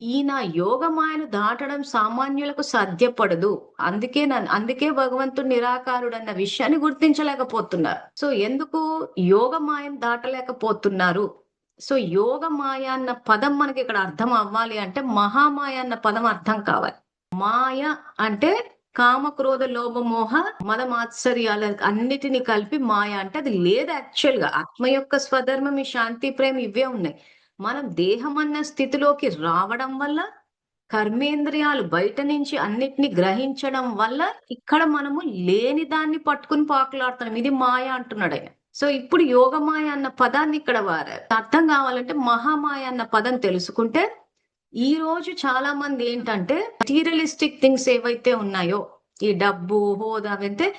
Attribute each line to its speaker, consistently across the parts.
Speaker 1: ఈయన యోగమాయను దాటడం సామాన్యులకు సాధ్యపడదు. అందుకే భగవంతుడు నిరాకారుడన్న విషయాన్ని గుర్తించలేకపోతున్నారు. సో, ఎందుకు యోగమాయను దాటలేకపోతున్నారు? సో, యోగమాయ అన్న పదం మనకిక్కడ అర్థం అవ్వాలి అంటే, మహామాయ అన్న పదం అర్థం కావాలి. మాయ అంటే కామ, క్రోధ, లోభ, మోహ, మద, మాత్సర్యాల అన్నిటిని కలిపి మాయ అంటే అది లేదు యాక్చువల్‌గా. ఆత్మ యొక్క స్వధర్మం ఈ శాంతి, ప్రేమ ఇవే ఉన్నాయి. మనం దేహం అన్న స్థితిలోకి రావడం వల్ల, కర్మేంద్రియాలు బయట నుంచి అన్నిటిని గ్రహించడం వల్ల, ఇక్కడ మనము లేని దాన్ని పట్టుకుని పాకులాడుతున్నాం. ఇది మాయ అంటున్నాడాయన. సో, ఇప్పుడు యోగమాయ అన్న పదాన్ని ఇక్కడ వాడారు. అర్థం కావాలంటే మహామాయ అన్న పదం తెలుసుకుంటే, ఈ రోజు చాలా మంది ఏంటంటే మెటీరియలిస్టిక్ థింగ్స్ ఏవైతే ఉన్నాయో, ఈ డబ్బు, హోదా అవైతే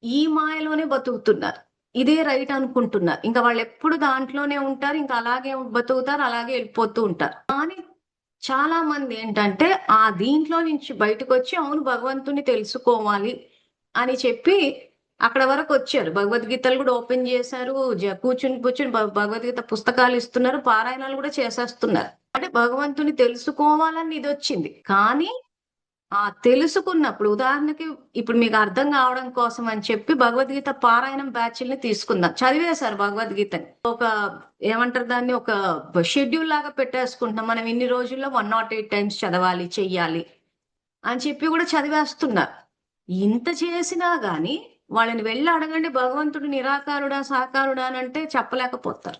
Speaker 1: ఈ మాయలోనే బతుకుతున్నారు. ఇదే రైట్ అనుకుంటున్నారు. ఇంకా వాళ్ళు ఎప్పుడు దాంట్లోనే ఉంటారు. ఇంకా అలాగే బతుకుతారు. అలాగే వెళ్ళిపోతూ ఉంటారు. కానీ చాలా మంది ఏంటంటే ఆ దీంట్లో నుంచి బయటకొచ్చి అవును భగవంతుని తెలుసుకోవాలి అని చెప్పి అక్కడ వరకు వచ్చారు. భగవద్గీతలు కూడా ఓపెన్ చేశారు. కూర్చుని భగవద్గీత పుస్తకాలు ఇస్తున్నారు. పారాయణాలు కూడా చేసేస్తున్నారు. అంటే భగవంతుని తెలుసుకోవాలని ఇదొచ్చింది. కానీ ఆ తెలుసుకున్నప్పుడు ఉదాహరణకి ఇప్పుడు మీకు అర్థం కావడం కోసం అని చెప్పి భగవద్గీత పారాయణం బ్యాచ్‌లని తీసుకుందాం. చదివేశారు భగవద్గీతని. ఒక ఏమంటారు దాన్ని ఒక షెడ్యూల్ లాగా పెట్టేసుకుంటున్నాం. మనం ఇన్ని రోజుల్లో 108 టైమ్స్ చదవాలి, చెయ్యాలి అని చెప్పి కూడా చదివేస్తున్నారు. ఇంత చేసినా గాని వాళ్ళని వెళ్లి అడగండి భగవంతుడు నిరాకారుడా, సాకారుడా అనంటే చెప్పలేకపోతారు.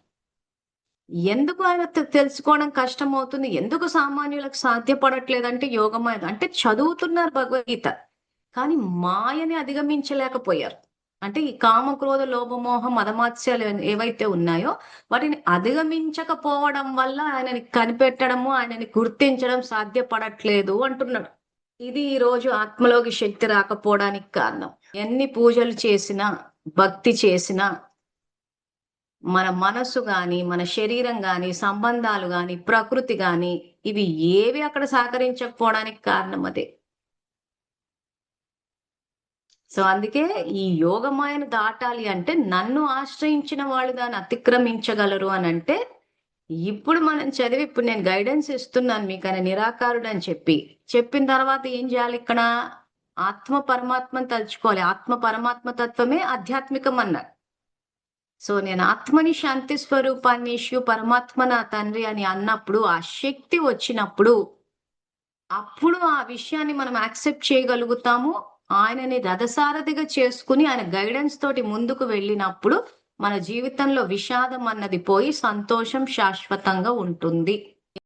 Speaker 1: ఎందుకు ఆయన తెలుసుకోవడం కష్టమవుతుంది? ఎందుకు సామాన్యులకు సాధ్యపడట్లేదంటే యోగమాయ అంటే చదువుతున్నారు భగవద్గీత. కానీ మాయని అధిగమించలేకపోయారు. అంటే ఈ కామ, క్రోధ, లోభ, మోహ, మదమాత్స్యాలు ఏవైతే ఉన్నాయో వాటిని అధిగమించకపోవడం వల్ల ఆయనని కనిపెట్టడము, ఆయనని గుర్తించడం సాధ్యపడట్లేదు అంటున్నాడు. ఇది ఈ రోజు ఆత్మలోకి శక్తి రాకపోవడానికి కారణం. ఎన్ని పూజలు చేసినా, భక్తి చేసినా మన మనసు గాని, మన శరీరం గాని, సంబంధాలు గాని, ప్రకృతి గాని, ఇవి ఏవి అక్కడ సహకరించకపోవడానికి కారణం అదే. సో, అందుకే ఈ యోగమాయను దాటాలి అంటే నన్ను ఆశ్రయించిన వాళ్ళు దాన్ని అతిక్రమించగలరు అనంటే, ఇప్పుడు మనం చదివి ఇప్పుడు నేను గైడెన్స్ ఇస్తున్నాను మీకని నిరాకారుడని చెప్పి. చెప్పిన తర్వాత ఏం చేయాలి ఇక్కడ? ఆత్మ పరమాత్మను తలుచుకోవాలి. ఆత్మ పరమాత్మ తత్వమే ఆధ్యాత్మికం అన్నారు. సో, నేను ఆత్మని శాంతి స్వరూపాన్ని పరమాత్మ నా తండ్రి అని అన్నప్పుడు, ఆ శక్తి వచ్చినప్పుడు, అప్పుడు ఆ విషయాన్ని మనం యాక్సెప్ట్ చేయగలుగుతాము. ఆయనని రథసారథిగా చేసుకుని, ఆయన గైడెన్స్ తోటి ముందుకు వెళ్ళినప్పుడు, మన జీవితంలో విషాదం అన్నది పోయి సంతోషం శాశ్వతంగా ఉంటుంది.